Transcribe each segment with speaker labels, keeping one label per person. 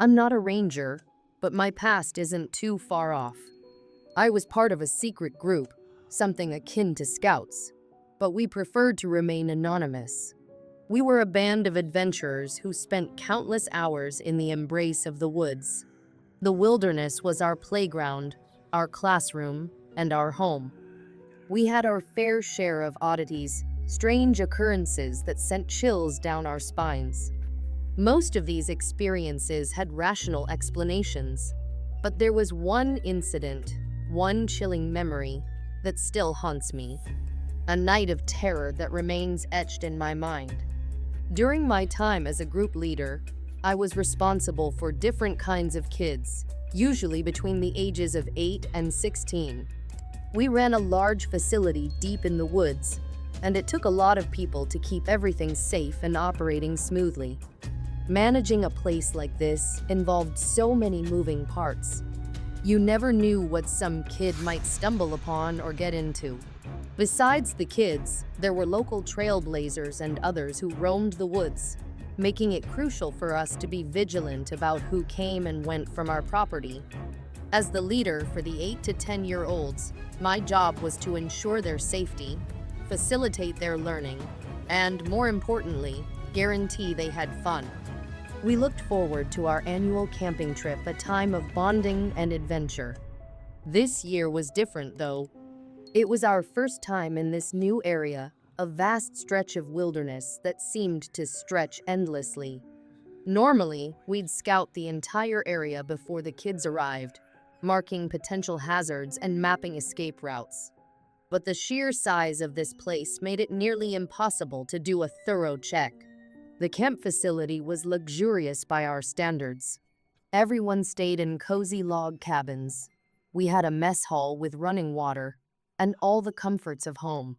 Speaker 1: I'm not a ranger, but my past isn't too far off. I was part of a secret group, something akin to scouts, but we preferred to remain anonymous. We were a band of adventurers who spent countless hours in the embrace of the woods. The wilderness was our playground, our classroom, and our home. We had our fair share of oddities, strange occurrences that sent chills down our spines. Most of these experiences had rational explanations, but there was one incident, one chilling memory, that still haunts me. A night of terror that remains etched in my mind. During my time as a group leader, I was responsible for different kinds of kids, usually between the ages of 8 and 16. We ran a large facility deep in the woods, and it took a lot of people to keep everything safe and operating smoothly. Managing a place like this involved so many moving parts. You never knew what some kid might stumble upon or get into. Besides the kids, there were local trailblazers and others who roamed the woods, making it crucial for us to be vigilant about who came and went from our property. As the leader for the 8 to 10-year-olds, my job was to ensure their safety, facilitate their learning, and, more importantly, guarantee they had fun. We looked forward to our annual camping trip, a time of bonding and adventure. This year was different, though. It was our first time in this new area, a vast stretch of wilderness that seemed to stretch endlessly. Normally, we'd scout the entire area before the kids arrived, marking potential hazards and mapping escape routes. But the sheer size of this place made it nearly impossible to do a thorough check. The camp facility was luxurious by our standards. Everyone stayed in cozy log cabins. We had a mess hall with running water and all the comforts of home.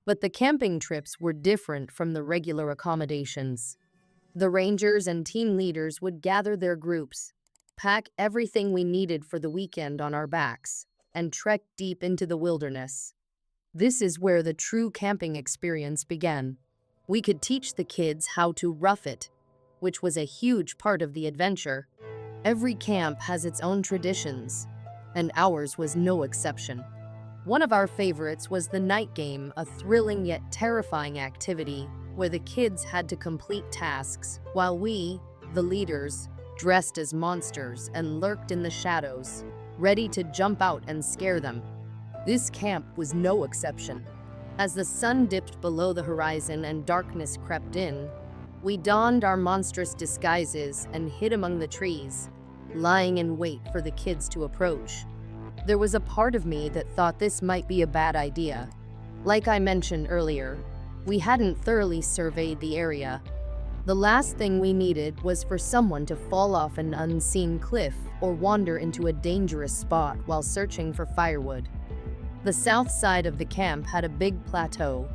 Speaker 1: But the camping trips were different from the regular accommodations. The rangers and team leaders would gather their groups, pack everything we needed for the weekend on our backs, and trek deep into the wilderness. This is where the true camping experience began. We could teach the kids how to rough it, which was a huge part of the adventure. Every camp has its own traditions, and ours was no exception. One of our favorites was the night game, a thrilling yet terrifying activity where the kids had to complete tasks while we, the leaders, dressed as monsters and lurked in the shadows, ready to jump out and scare them. This camp was no exception. As the sun dipped below the horizon and darkness crept in, we donned our monstrous disguises and hid among the trees, lying in wait for the kids to approach. There was a part of me that thought this might be a bad idea. Like I mentioned earlier, we hadn't thoroughly surveyed the area. The last thing we needed was for someone to fall off an unseen cliff or wander into a dangerous spot while searching for firewood. The south side of the camp had a big plateau,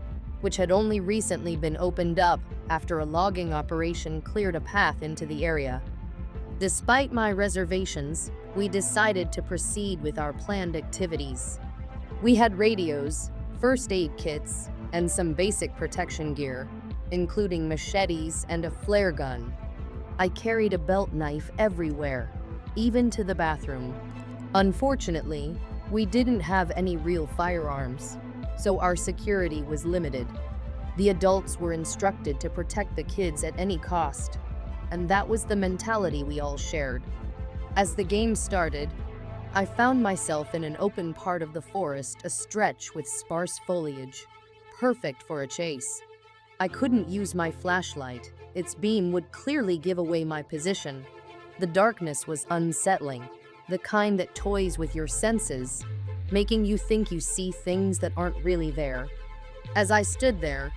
Speaker 1: which had only recently been opened up after a logging operation cleared a path into the area. Despite my reservations, we decided to proceed with our planned activities. We had radios, first aid kits, and some basic protection gear, including machetes and a flare gun. I carried a belt knife everywhere, even to the bathroom. Unfortunately, we didn't have any real firearms, so our security was limited. The adults were instructed to protect the kids at any cost, and that was the mentality we all shared. As the game started, I found myself in an open part of the forest, a stretch with sparse foliage, perfect for a chase. I couldn't use my flashlight. Its beam would clearly give away my position. The darkness was unsettling, the kind that toys with your senses, making you think you see things that aren't really there. As I stood there,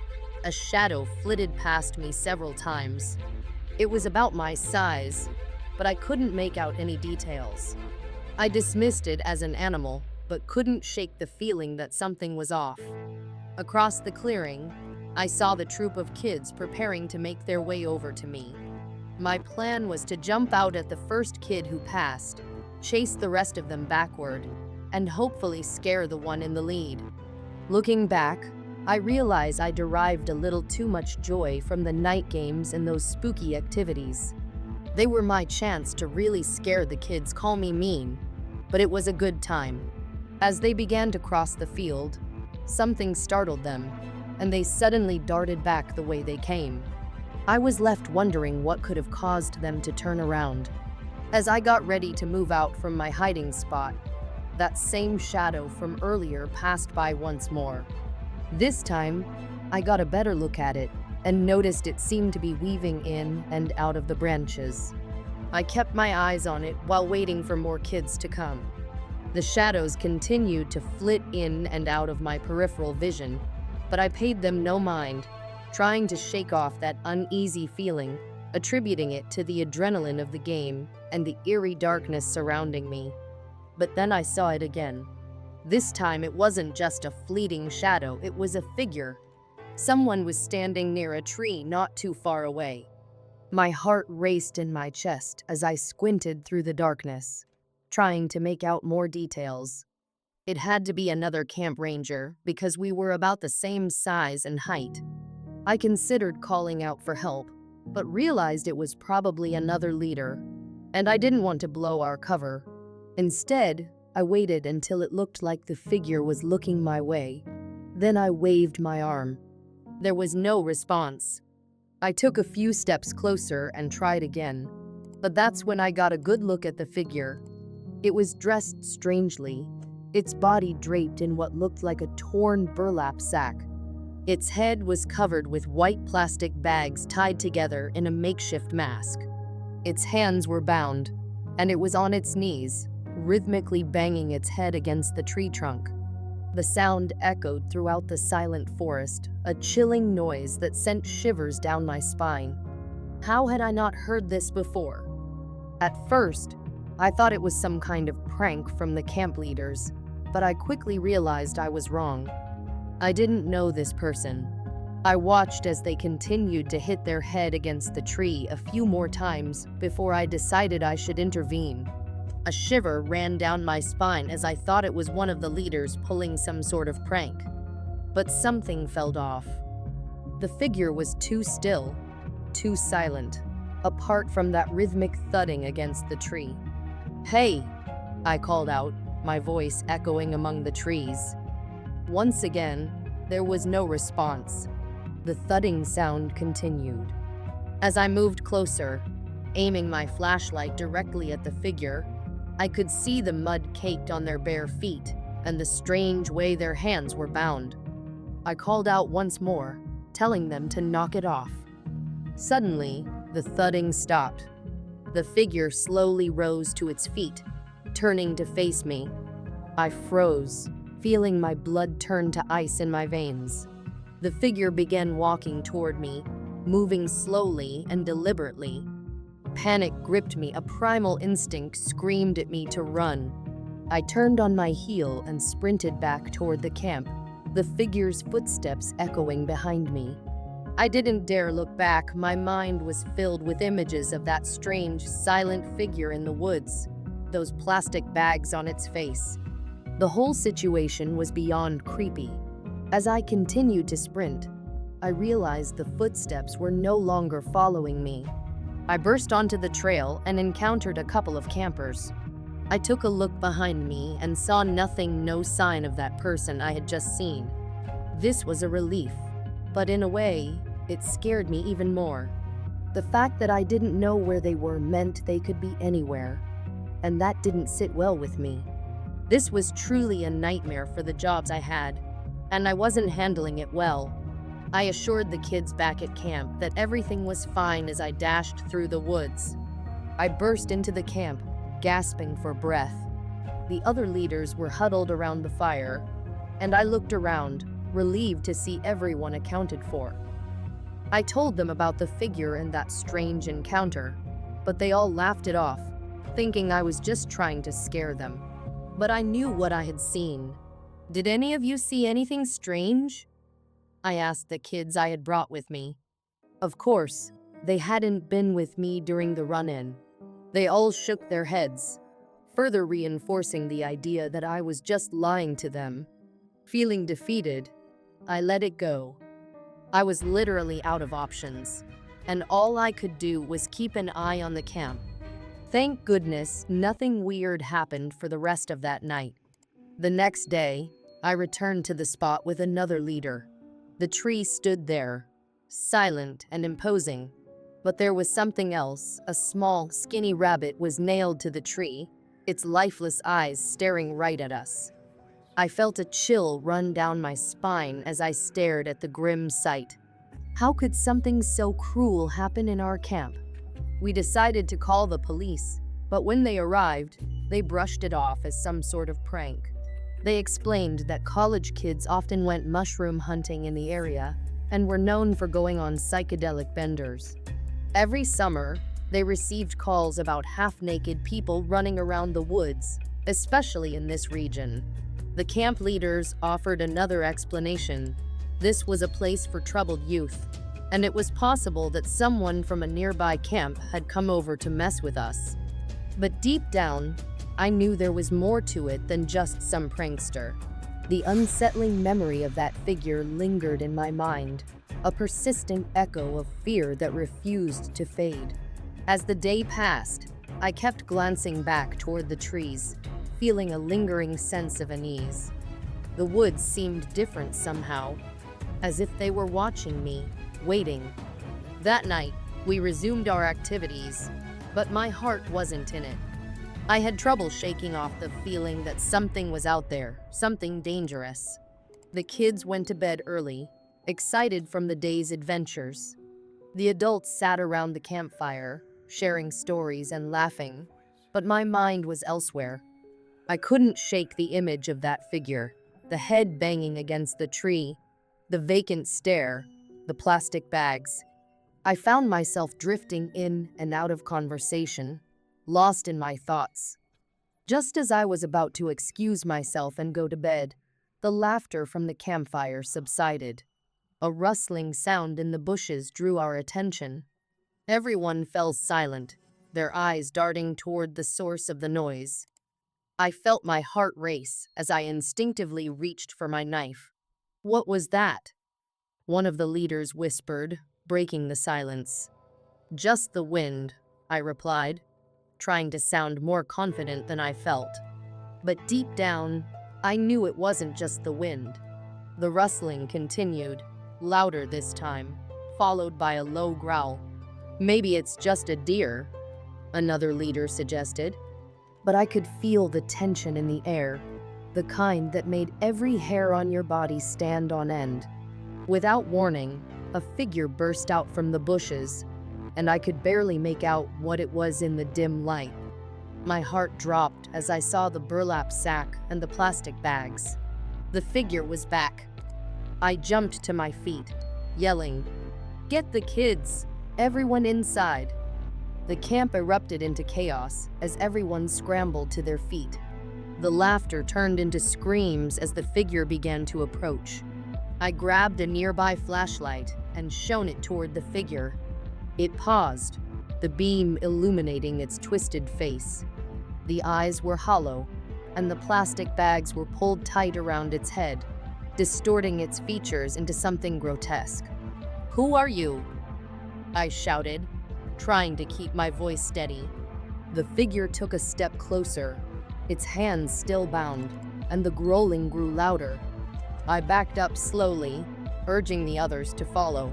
Speaker 1: a shadow flitted past me several times. It was about my size, but I couldn't make out any details. I dismissed it as an animal, but couldn't shake the feeling that something was off. Across the clearing, I saw the troop of kids preparing to make their way over to me. My plan was to jump out at the first kid who passed, chase the rest of them backward, and hopefully scare the one in the lead. Looking back, I realize I derived a little too much joy from the night games and those spooky activities. They were my chance to really scare the kids, call me mean, but it was a good time. As they began to cross the field, something startled them, and they suddenly darted back the way they came. I was left wondering what could have caused them to turn around. As I got ready to move out from my hiding spot, that same shadow from earlier passed by once more. This time, I got a better look at it and noticed it seemed to be weaving in and out of the branches. I kept my eyes on it while waiting for more kids to come. The shadows continued to flit in and out of my peripheral vision, but I paid them no mind, trying to shake off that uneasy feeling, attributing it to the adrenaline of the game and the eerie darkness surrounding me. But then I saw it again. This time it wasn't just a fleeting shadow, it was a figure. Someone was standing near a tree not too far away. My heart raced in my chest as I squinted through the darkness, trying to make out more details. It had to be another camp ranger because we were about the same size and height. I considered calling out for help, but realized it was probably another leader, and I didn't want to blow our cover. Instead, I waited until it looked like the figure was looking my way. Then I waved my arm. There was no response. I took a few steps closer and tried again, but that's when I got a good look at the figure. It was dressed strangely, its body draped in what looked like a torn burlap sack. Its head was covered with white plastic bags tied together in a makeshift mask. Its hands were bound, and it was on its knees, rhythmically banging its head against the tree trunk. The sound echoed throughout the silent forest, a chilling noise that sent shivers down my spine. How had I not heard this before? At first, I thought it was some kind of prank from the camp leaders, but I quickly realized I was wrong. I didn't know this person. I watched as they continued to hit their head against the tree a few more times before I decided I should intervene. A shiver ran down my spine as I thought it was one of the leaders pulling some sort of prank. But something felt off. The figure was too still, too silent, apart from that rhythmic thudding against the tree. "Hey!" I called out, my voice echoing among the trees. Once again, there was no response. The thudding sound continued. As I moved closer, aiming my flashlight directly at the figure, I could see the mud caked on their bare feet and the strange way their hands were bound. I called out once more, telling them to knock it off. Suddenly, the thudding stopped. The figure slowly rose to its feet, turning to face me. I froze, feeling my blood turn to ice in my veins. The figure began walking toward me, moving slowly and deliberately. Panic gripped me, a primal instinct screamed at me to run. I turned on my heel and sprinted back toward the camp, the figure's footsteps echoing behind me. I didn't dare look back, my mind was filled with images of that strange, silent figure in the woods, those plastic bags on its face. The whole situation was beyond creepy. As I continued to sprint, I realized the footsteps were no longer following me. I burst onto the trail and encountered a couple of campers. I took a look behind me and saw nothing, no sign of that person I had just seen. This was a relief, but in a way, it scared me even more. The fact that I didn't know where they were meant they could be anywhere, and that didn't sit well with me. This was truly a nightmare for the jobs I had, and I wasn't handling it well. I assured the kids back at camp that everything was fine as I dashed through the woods. I burst into the camp, gasping for breath. The other leaders were huddled around the fire, and I looked around, relieved to see everyone accounted for. I told them about the figure and that strange encounter, but they all laughed it off, thinking I was just trying to scare them. But I knew what I had seen. "Did any of you see anything strange?" I asked the kids I had brought with me. Of course, they hadn't been with me during the run-in. They all shook their heads, further reinforcing the idea that I was just lying to them. Feeling defeated, I let it go. I was literally out of options. and all I could do was keep an eye on the camp. Thank goodness nothing weird happened for the rest of that night. The next day, I returned to the spot with another leader. The tree stood there, silent and imposing. But there was something else. A small, skinny rabbit was nailed to the tree, its lifeless eyes staring right at us. I felt a chill run down my spine as I stared at the grim sight. How could something so cruel happen in our camp? We decided to call the police, but when they arrived, they brushed it off as some sort of prank. They explained that college kids often went mushroom hunting in the area and were known for going on psychedelic benders. Every summer, they received calls about half-naked people running around the woods, especially in this region. The camp leaders offered another explanation. This was a place for troubled youth, and it was possible that someone from a nearby camp had come over to mess with us. But deep down, I knew there was more to it than just some prankster. The unsettling memory of that figure lingered in my mind, a persistent echo of fear that refused to fade. As the day passed, I kept glancing back toward the trees, feeling a lingering sense of unease. The woods seemed different somehow, as if they were watching me, waiting. That night, we resumed our activities, but my heart wasn't in it. I had trouble shaking off the feeling that something was out there, something dangerous. The kids went to bed early, excited from the day's adventures. The adults sat around the campfire, sharing stories and laughing, but my mind was elsewhere. I couldn't shake the image of that figure, the head banging against the tree, the vacant stare, the plastic bags. I found myself drifting in and out of conversation, lost in my thoughts. Just as I was about to excuse myself and go to bed, the laughter from the campfire subsided. A rustling sound in the bushes drew our attention. Everyone fell silent, their eyes darting toward the source of the noise. I felt my heart race as I instinctively reached for my knife. What was that? One of the leaders whispered, breaking the silence. Just the wind, I replied, trying to sound more confident than I felt. But deep down, I knew it wasn't just the wind. The rustling continued, louder this time, followed by a low growl. Maybe it's just a deer, another leader suggested. But I could feel the tension in the air, the kind that made every hair on your body stand on end. Without warning, a figure burst out from the bushes, and I could barely make out what it was in the dim light. My heart dropped as I saw the burlap sack and the plastic bags. The figure was back. I jumped to my feet, yelling, "Get the kids! Everyone inside!" The camp erupted into chaos as everyone scrambled to their feet. The laughter turned into screams as the figure began to approach. I grabbed a nearby flashlight and shone it toward the figure. It paused, the beam illuminating its twisted face. The eyes were hollow, and the plastic bags were pulled tight around its head, distorting its features into something grotesque. "Who are you?" I shouted, trying to keep my voice steady. The figure took a step closer, its hands still bound, and the growling grew louder. I backed up slowly, urging the others to follow.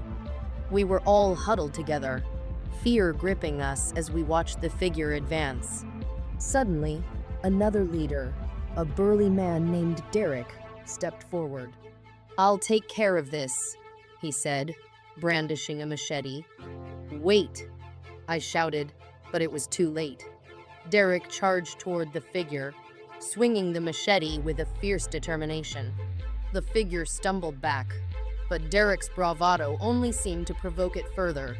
Speaker 1: We were all huddled together, fear gripping us as we watched the figure advance. Suddenly, another leader, a burly man named Derek, stepped forward. "I'll take care of this," he said, brandishing a machete. "Wait," I shouted, but it was too late. Derek charged toward the figure, swinging the machete with a fierce determination. The figure stumbled back, but Derek's bravado only seemed to provoke it further.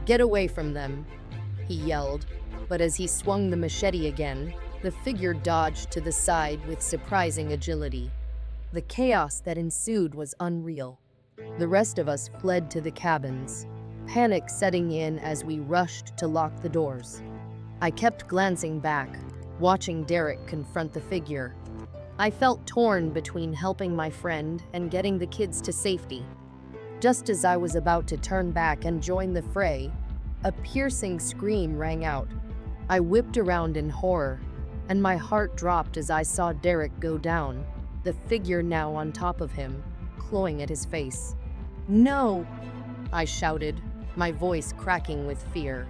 Speaker 1: "Get away from them," he yelled, but as he swung the machete again, the figure dodged to the side with surprising agility. The chaos that ensued was unreal. The rest of us fled to the cabins, panic setting in as we rushed to lock the doors. I kept glancing back, watching Derek confront the figure. I felt torn between helping my friend and getting the kids to safety. Just as I was about to turn back and join the fray, a piercing scream rang out. I whipped around in horror, and my heart dropped as I saw Derek go down, the figure now on top of him, clawing at his face. "No!" I shouted, my voice cracking with fear.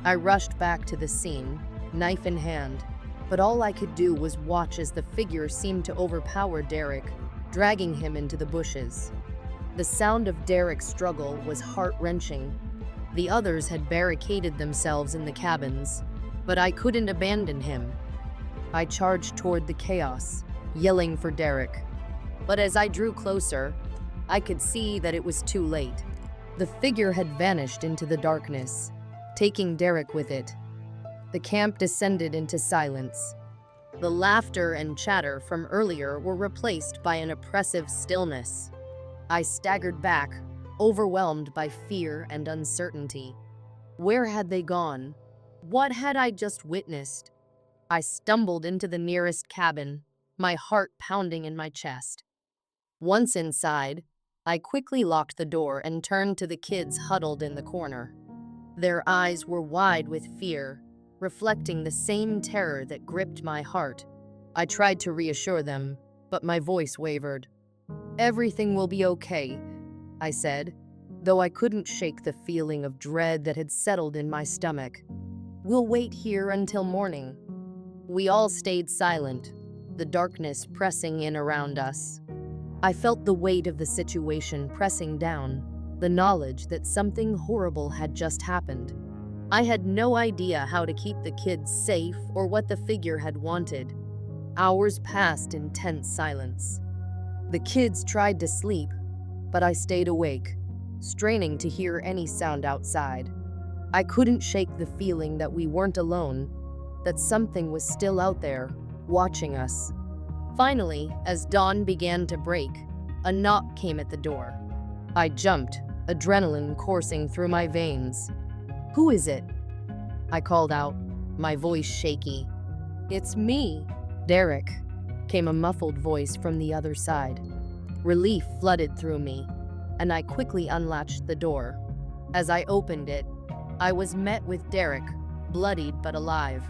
Speaker 1: I rushed back to the scene, knife in hand, but all I could do was watch as the figure seemed to overpower Derek, dragging him into the bushes. The sound of Derek's struggle was heart-wrenching. The others had barricaded themselves in the cabins, but I couldn't abandon him. I charged toward the chaos, yelling for Derek. But as I drew closer, I could see that it was too late. The figure had vanished into the darkness, taking Derek with it. The camp descended into silence. The laughter and chatter from earlier were replaced by an oppressive stillness. I staggered back, overwhelmed by fear and uncertainty. Where had they gone? What had I just witnessed? I stumbled into the nearest cabin, my heart pounding in my chest. Once inside, I quickly locked the door and turned to the kids huddled in the corner. Their eyes were wide with fear, reflecting the same terror that gripped my heart. I tried to reassure them, but my voice wavered. "Everything will be okay," I said, though I couldn't shake the feeling of dread that had settled in my stomach. "We'll wait here until morning." We all stayed silent, the darkness pressing in around us. I felt the weight of the situation pressing down, the knowledge that something horrible had just happened. I had no idea how to keep the kids safe or what the figure had wanted. Hours passed in tense silence. The kids tried to sleep, but I stayed awake, straining to hear any sound outside. I couldn't shake the feeling that we weren't alone, that something was still out there, watching us. Finally, as dawn began to break, a knock came at the door. I jumped, adrenaline coursing through my veins. "Who is it?" I called out, my voice shaky. "It's me, Derek," came a muffled voice from the other side. Relief flooded through me, and I quickly unlatched the door. As I opened it, I was met with Derek, bloodied but alive.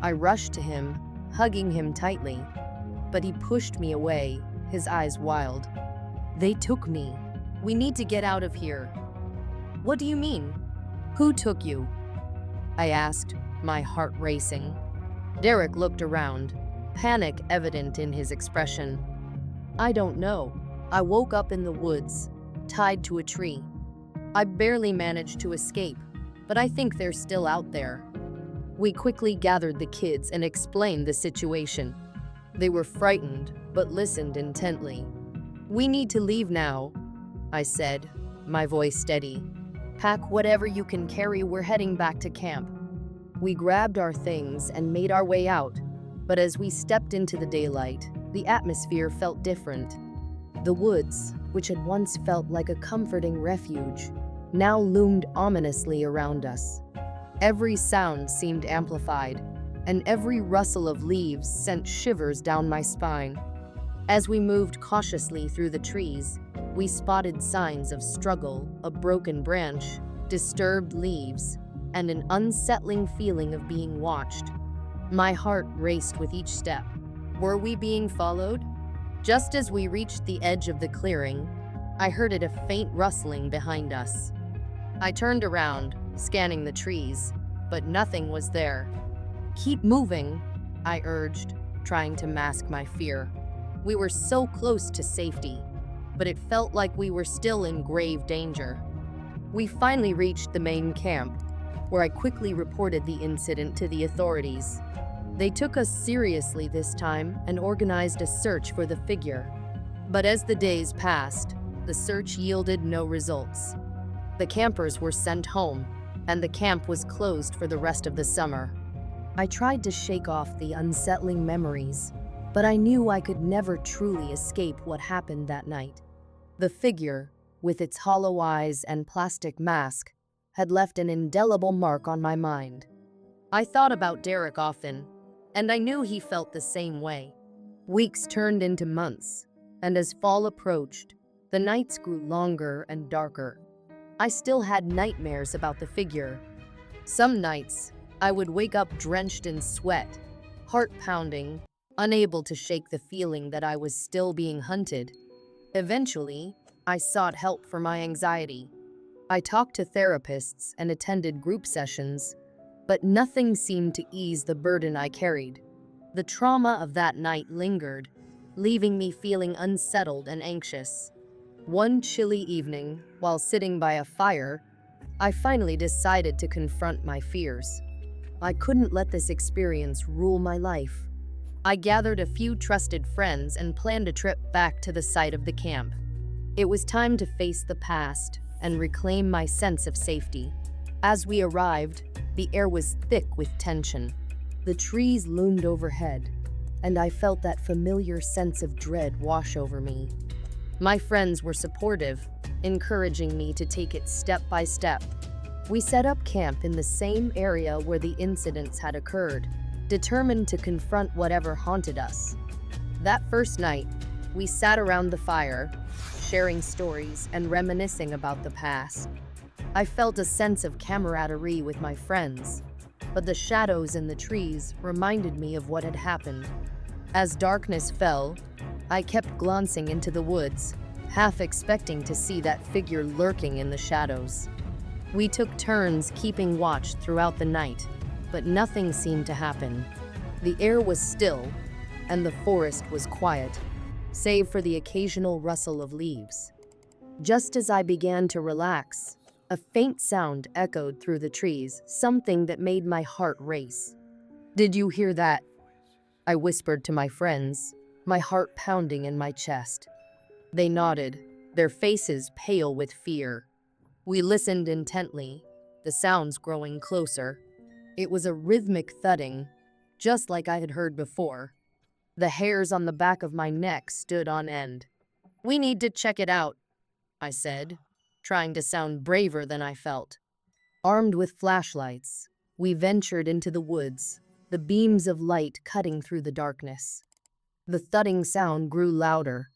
Speaker 1: I rushed to him, hugging him tightly, but he pushed me away, his eyes wild. "They took me. We need to get out of here." "What do you mean? Who took you?" I asked, my heart racing. Derek looked around, panic evident in his expression. "I don't know. I woke up in the woods, tied to a tree. I barely managed to escape, but I think they're still out there." We quickly gathered the kids and explained the situation. They were frightened, but listened intently. "We need to leave now," I said, my voice steady. "Pack whatever you can carry, we're heading back to camp." We grabbed our things and made our way out, but as we stepped into the daylight, the atmosphere felt different. The woods, which had once felt like a comforting refuge, now loomed ominously around us. Every sound seemed amplified, and every rustle of leaves sent shivers down my spine. As we moved cautiously through the trees, we spotted signs of struggle, a broken branch, disturbed leaves, and an unsettling feeling of being watched. My heart raced with each step. Were we being followed? Just as we reached the edge of the clearing, I heard a faint rustling behind us. I turned around, scanning the trees, but nothing was there. "Keep moving," I urged, trying to mask my fear. We were so close to safety, but it felt like we were still in grave danger. We finally reached the main camp, where I quickly reported the incident to the authorities. They took us seriously this time and organized a search for the figure. But as the days passed, the search yielded no results. The campers were sent home, and the camp was closed for the rest of the summer. I tried to shake off the unsettling memories, but I knew I could never truly escape what happened that night. The figure, with its hollow eyes and plastic mask, had left an indelible mark on my mind. I thought about Derek often, and I knew he felt the same way. Weeks turned into months, and as fall approached, The nights grew longer and darker. I still had nightmares about the figure. Some nights, I would wake up drenched in sweat, heart pounding, unable to shake the feeling that I was still being hunted. Eventually, I sought help for my anxiety. I talked to therapists and attended group sessions, but nothing seemed to ease the burden I carried. The trauma of that night lingered, leaving me feeling unsettled and anxious. One chilly evening, while sitting by a fire, I finally decided to confront my fears. I couldn't let this experience rule my life. I gathered a few trusted friends and planned a trip back to the site of the camp. It was time to face the past and reclaim my sense of safety. As we arrived, the air was thick with tension. The trees loomed overhead, and I felt that familiar sense of dread wash over me. My friends were supportive, encouraging me to take it step by step. We set up camp in the same area where the incidents had occurred, determined to confront whatever haunted us. That first night, we sat around the fire, sharing stories and reminiscing about the past. I felt a sense of camaraderie with my friends, but the shadows in the trees reminded me of what had happened. As darkness fell, I kept glancing into the woods, half expecting to see that figure lurking in the shadows. We took turns keeping watch throughout the night, but nothing seemed to happen. The air was still, and the forest was quiet, save for the occasional rustle of leaves. Just as I began to relax, a faint sound echoed through the trees, something that made my heart race. "Did you hear that?" I whispered to my friends, my heart pounding in my chest. They nodded, their faces pale with fear. We listened intently, the sounds growing closer. It was a rhythmic thudding, just like I had heard before. The hairs on the back of my neck stood on end. "We need to check it out," I said, trying to sound braver than I felt. Armed with flashlights, we ventured into the woods, the beams of light cutting through the darkness. The thudding sound grew louder,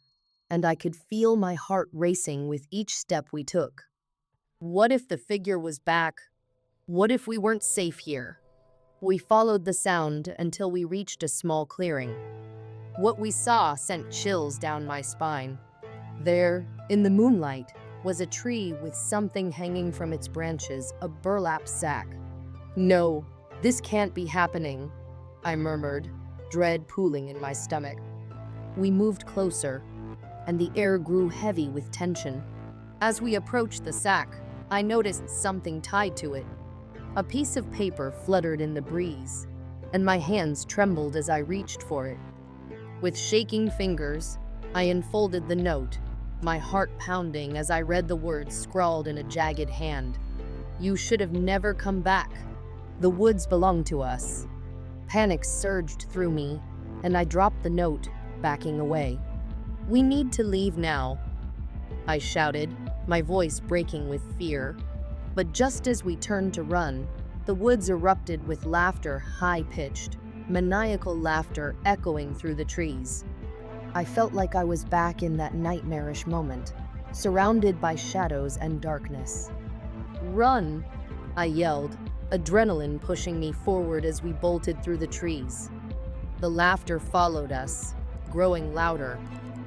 Speaker 1: and I could feel my heart racing with each step we took. What if the figure was back? What if we weren't safe here? We followed the sound until we reached a small clearing. What we saw sent chills down my spine. There, in the moonlight, was a tree with something hanging from its branches, a burlap sack. "No, this can't be happening," I murmured, dread pooling in my stomach. We moved closer, and the air grew heavy with tension. As we approached the sack, I noticed something tied to it. A piece of paper fluttered in the breeze, and my hands trembled as I reached for it. With shaking fingers, I unfolded the note, my heart pounding as I read the words scrawled in a jagged hand. "You should have never come back. The woods belong to us." Panic surged through me, and I dropped the note, backing away. "We need to leave now," I shouted, my voice breaking with fear. But just as we turned to run, the woods erupted with laughter, high-pitched, maniacal laughter echoing through the trees. I felt like I was back in that nightmarish moment, surrounded by shadows and darkness. "Run!" I yelled, adrenaline pushing me forward as we bolted through the trees. The laughter followed us, growing louder,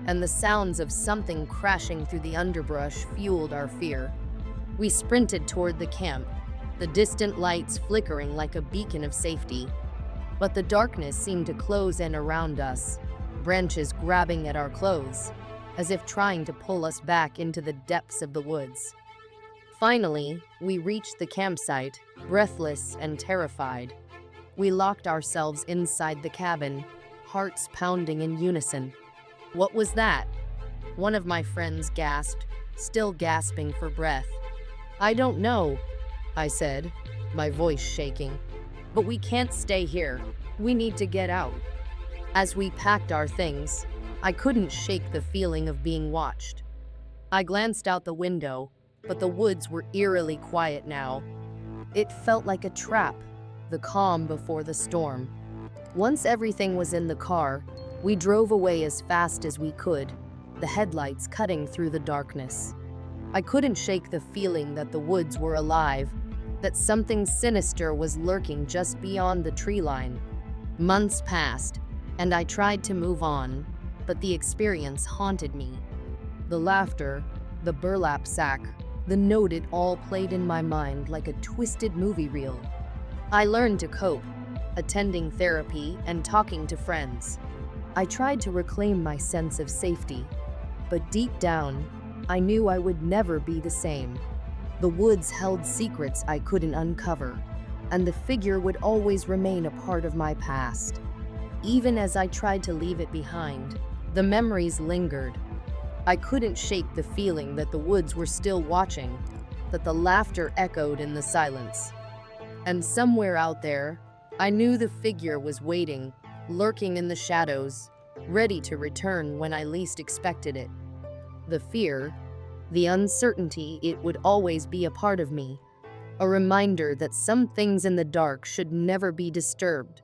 Speaker 1: and the sounds of something crashing through the underbrush fueled our fear. We sprinted toward the camp, the distant lights flickering like a beacon of safety. But the darkness seemed to close in around us, branches grabbing at our clothes, as if trying to pull us back into the depths of the woods. Finally, we reached the campsite, breathless and terrified. We locked ourselves inside the cabin, hearts pounding in unison. "What was that?" One of my friends gasped, still gasping for breath. "I don't know," I said, my voice shaking. "But we can't stay here. We need to get out." As we packed our things, I couldn't shake the feeling of being watched. I glanced out the window, but the woods were eerily quiet now. It felt like a trap, the calm before the storm. Once everything was in the car, we drove away as fast as we could, the headlights cutting through the darkness. I couldn't shake the feeling that the woods were alive, that something sinister was lurking just beyond the tree line. Months passed, and I tried to move on, but the experience haunted me. The laughter, the burlap sack, the note, it all played in my mind like a twisted movie reel. I learned to cope, attending therapy and talking to friends. I tried to reclaim my sense of safety, but deep down, I knew I would never be the same. The woods held secrets I couldn't uncover, and the figure would always remain a part of my past. Even as I tried to leave it behind, the memories lingered. I couldn't shake the feeling that the woods were still watching, that the laughter echoed in the silence. And somewhere out there, I knew the figure was waiting, lurking in the shadows, ready to return when I least expected it. The fear, the uncertainty, it would always be a part of me, a reminder that some things in the dark should never be disturbed.